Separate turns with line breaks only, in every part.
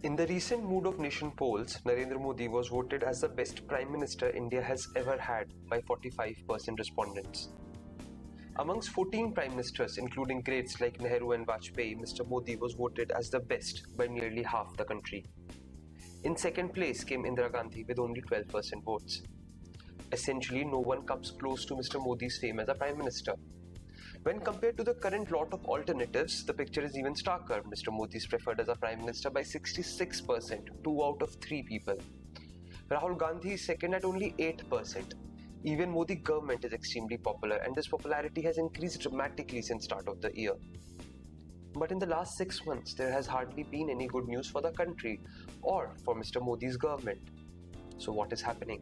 In the recent Mood of Nation polls, Narendra Modi was voted as the best Prime Minister India has ever had by 45% respondents. Amongst 14 Prime Ministers, including greats like Nehru and Vajpayee, Mr. Modi was voted as the best by nearly half the country. In second place came Indira Gandhi with only 12% votes. Essentially, no one comes close to Mr. Modi's fame as a Prime Minister. When compared to the current lot of alternatives, the picture is even starker. Mr. Modi is preferred as a Prime Minister by 66%, 2 out of 3 people. Rahul Gandhi is second at only 8%. Even Modi government is extremely popular, and this popularity has increased dramatically since start of the year. But in the last 6 months, there has hardly been any good news for the country or for Mr. Modi's government. So what is happening?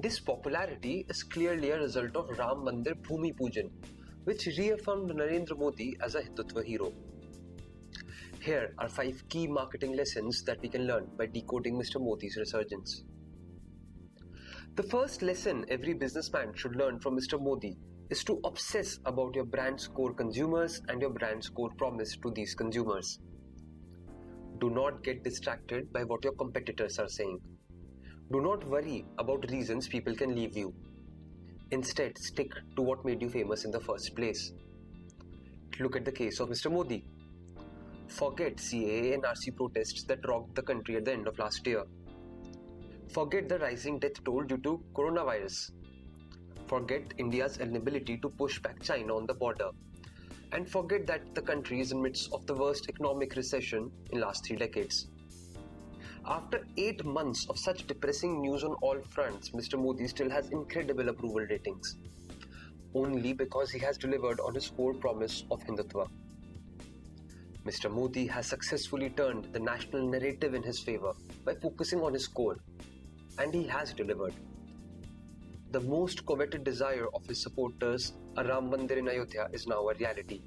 This popularity is clearly a result of Ram Mandir Bhumi Pujan, which reaffirmed Narendra Modi as a Hindutva hero. Here are 5 key marketing lessons that we can learn by decoding Mr. Modi's resurgence. The first lesson every businessman should learn from Mr. Modi is to obsess about your brand's core consumers and your brand's core promise to these consumers. Do not get distracted by what your competitors are saying. Do not worry about reasons people can leave you. Instead, stick to what made you famous in the first place. Look at the case of Mr. Modi. Forget CAA and RC protests that rocked the country at the end of last year. Forget the rising death toll due to coronavirus. Forget India's inability to push back China on the border. And forget that the country is in the midst of the worst economic recession in last 3 decades. After 8 months of such depressing news on all fronts, Mr. Modi still has incredible approval ratings. Only because he has delivered on his core promise of Hindutva. Mr. Modi has successfully turned the national narrative in his favor by focusing on his core. And he has delivered. The most coveted desire of his supporters, a Ram Mandir in Ayodhya, is now a reality.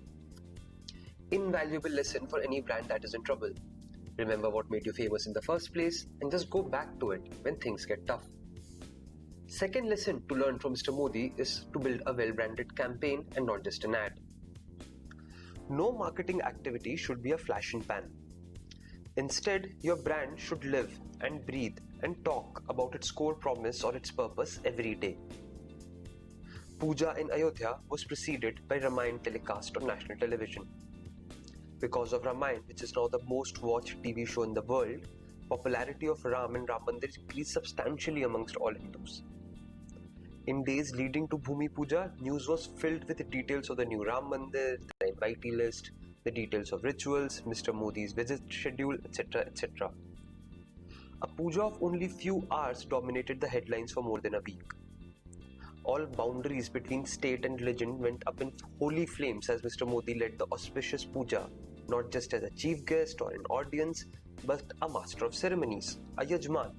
Invaluable lesson for any brand that is in trouble. Remember what made you famous in the first place and just go back to it when things get tough. Second lesson to learn from Mr. Modi is to build a well-branded campaign and not just an ad. No marketing activity should be a flash and pan. Instead, your brand should live and breathe and talk about its core promise or its purpose every day. Puja in Ayodhya was preceded by Ramayana telecast on national television. Because of Ramayana, which is now the most watched TV show in the world, popularity of Ram and Ram Mandir increased substantially amongst all Hindus. In days leading to Bhumi Puja, news was filled with details of the new Ram Mandir, the invitee list, the details of rituals, Mr. Modi's visit schedule, etc. etc. A puja of only few hours dominated the headlines for more than a week. All boundaries between state and religion went up in holy flames as Mr. Modi led the auspicious puja, not just as a chief guest or an audience, but a master of ceremonies, a Yajman.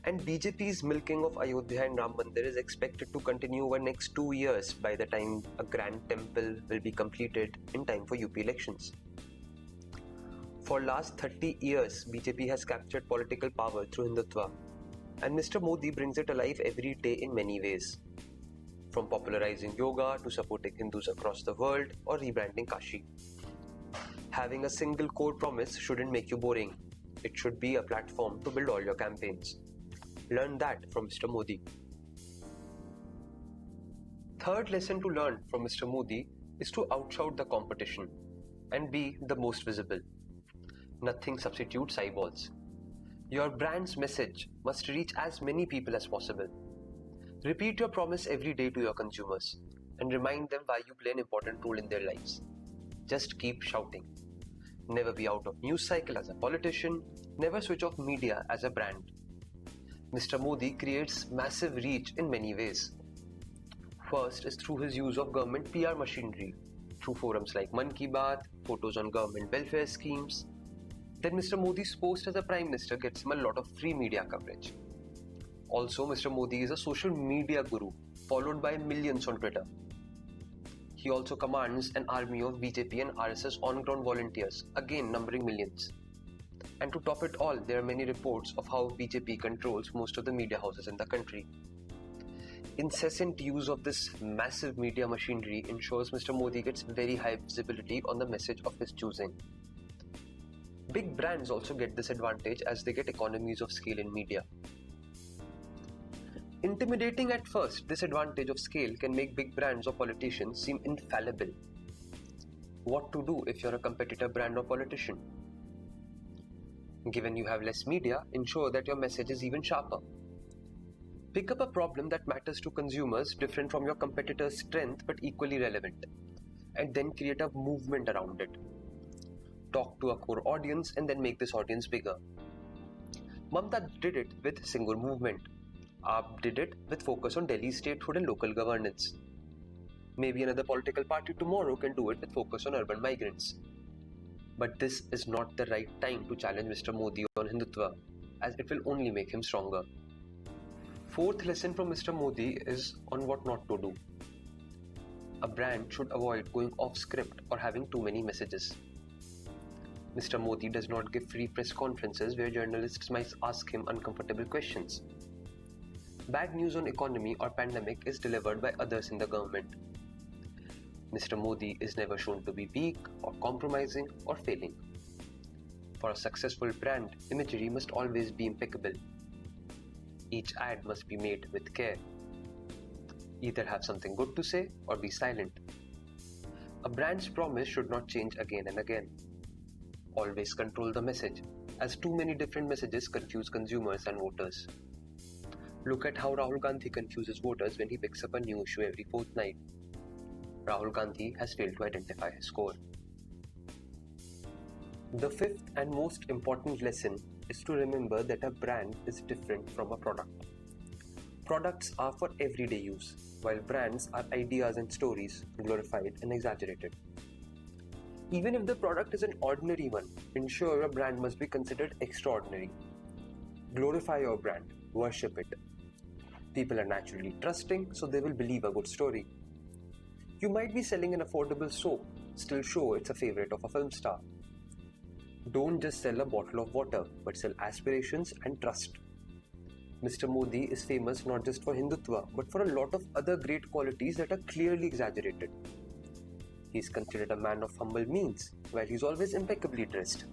And BJP's milking of Ayodhya and Ram Mandir is expected to continue over next 2 years by the time a grand temple will be completed in time for UP elections. For last 30 years, BJP has captured political power through Hindutva, and Mr. Modi brings it alive every day in many ways. From popularizing yoga to supporting Hindus across the world or rebranding Kashi. Having a single core promise shouldn't make you boring. It should be a platform to build all your campaigns. Learn that from Mr. Modi. Third lesson to learn from Mr. Modi is to outshout the competition and be the most visible. Nothing substitutes eyeballs. Your brand's message must reach as many people as possible. Repeat your promise every day to your consumers and remind them why you play an important role in their lives. Just keep shouting. Never be out of news cycle as a politician. Never switch off media as a brand. Mr. Modi creates massive reach in many ways. First is through his use of government PR machinery, through forums like Mann Ki Baat, photos on government welfare schemes. Then Mr. Modi's post as a Prime Minister gets him a lot of free media coverage. Also, Mr. Modi is a social media guru, followed by millions on Twitter. He also commands an army of BJP and RSS on-ground volunteers, again numbering millions. And to top it all, there are many reports of how BJP controls most of the media houses in the country. Incessant use of this massive media machinery ensures Mr. Modi gets very high visibility on the message of his choosing. Big brands also get this advantage as they get economies of scale in media. Intimidating at first, this advantage of scale can make big brands or politicians seem infallible. What to do if you're a competitor brand or politician? Given you have less media, ensure that your message is even sharper. Pick up a problem that matters to consumers, different from your competitor's strength but equally relevant, and then create a movement around it. Talk to a core audience and then make this audience bigger. Mamta did it with single movement. AAP did it with focus on Delhi statehood and local governance. Maybe another political party tomorrow can do it with focus on urban migrants. But this is not the right time to challenge Mr. Modi on Hindutva, as it will only make him stronger. Fourth lesson from Mr. Modi is on what not to do. A brand should avoid going off script or having too many messages. Mr. Modi does not give free press conferences where journalists might ask him uncomfortable questions. Bad news on economy or pandemic is delivered by others in the government. Mr. Modi is never shown to be weak or compromising or failing. For a successful brand, imagery must always be impeccable. Each ad must be made with care. Either have something good to say or be silent. A brand's promise should not change again and again. Always control the message, as too many different messages confuse consumers and voters. Look at how Rahul Gandhi confuses voters when he picks up a new issue every fortnight. Rahul Gandhi has failed to identify his score. The fifth and most important lesson is to remember that a brand is different from a product. Products are for everyday use, while brands are ideas and stories, glorified and exaggerated. Even if the product is an ordinary one, ensure your brand must be considered extraordinary. Glorify your brand, worship it. People are naturally trusting, so they will believe a good story. You might be selling an affordable soap, still show it's a favorite of a film star. Don't just sell a bottle of water, but sell aspirations and trust. Mr. Modi is famous not just for Hindutva, but for a lot of other great qualities that are clearly exaggerated. He is considered a man of humble means, while he is always impeccably dressed.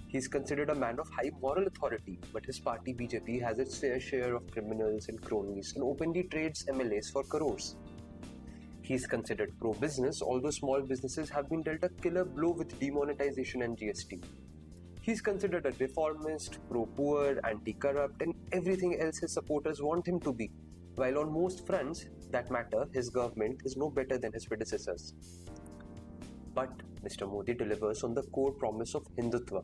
He is considered a man of high moral authority, but his party BJP has its fair share of criminals and cronies and openly trades MLAs for crores. He is considered pro-business, although small businesses have been dealt a killer blow with demonetization and GST. He is considered a reformist, pro-poor, anti-corrupt, and everything else his supporters want him to be, while on most fronts that matter, his government is no better than his predecessors. But Mr. Modi delivers on the core promise of Hindutva.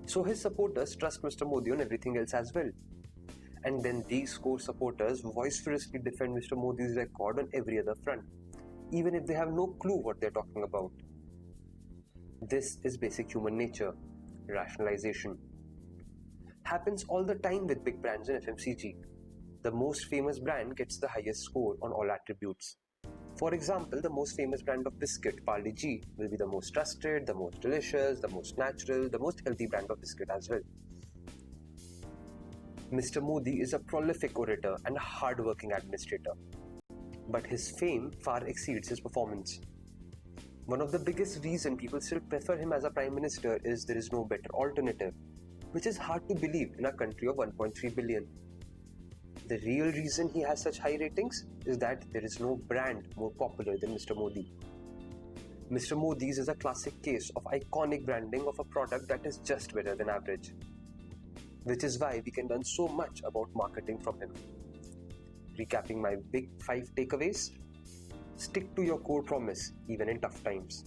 So his supporters trust Mr. Modi on everything else as well. And then these core supporters vociferously defend Mr. Modi's record on every other front, even if they have no clue what they're talking about. This is basic human nature, rationalization. Happens all the time with big brands in FMCG. The most famous brand gets the highest score on all attributes. For example, the most famous brand of biscuit, Parle G, will be the most trusted, the most delicious, the most natural, the most healthy brand of biscuit as well. Mr. Modi is a prolific orator and a hard-working administrator. But his fame far exceeds his performance. One of the biggest reasons people still prefer him as a Prime Minister is there is no better alternative, which is hard to believe in a country of 1.3 billion. The real reason he has such high ratings is that there is no brand more popular than Mr. Modi. Mr. Modi's is a classic case of iconic branding of a product that is just better than average. Which is why we can learn so much about marketing from him. Recapping my big 5 takeaways: stick to your core promise even in tough times.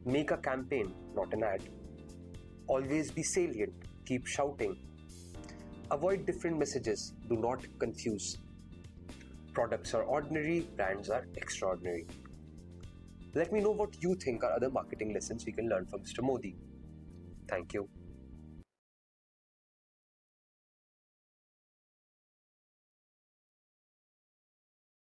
Make a campaign, not an ad. Always be salient, keep shouting. Avoid different messages, do not confuse. Products are ordinary, brands are extraordinary. Let me know what you think are other marketing lessons we can learn from Mr. Modi. Thank you.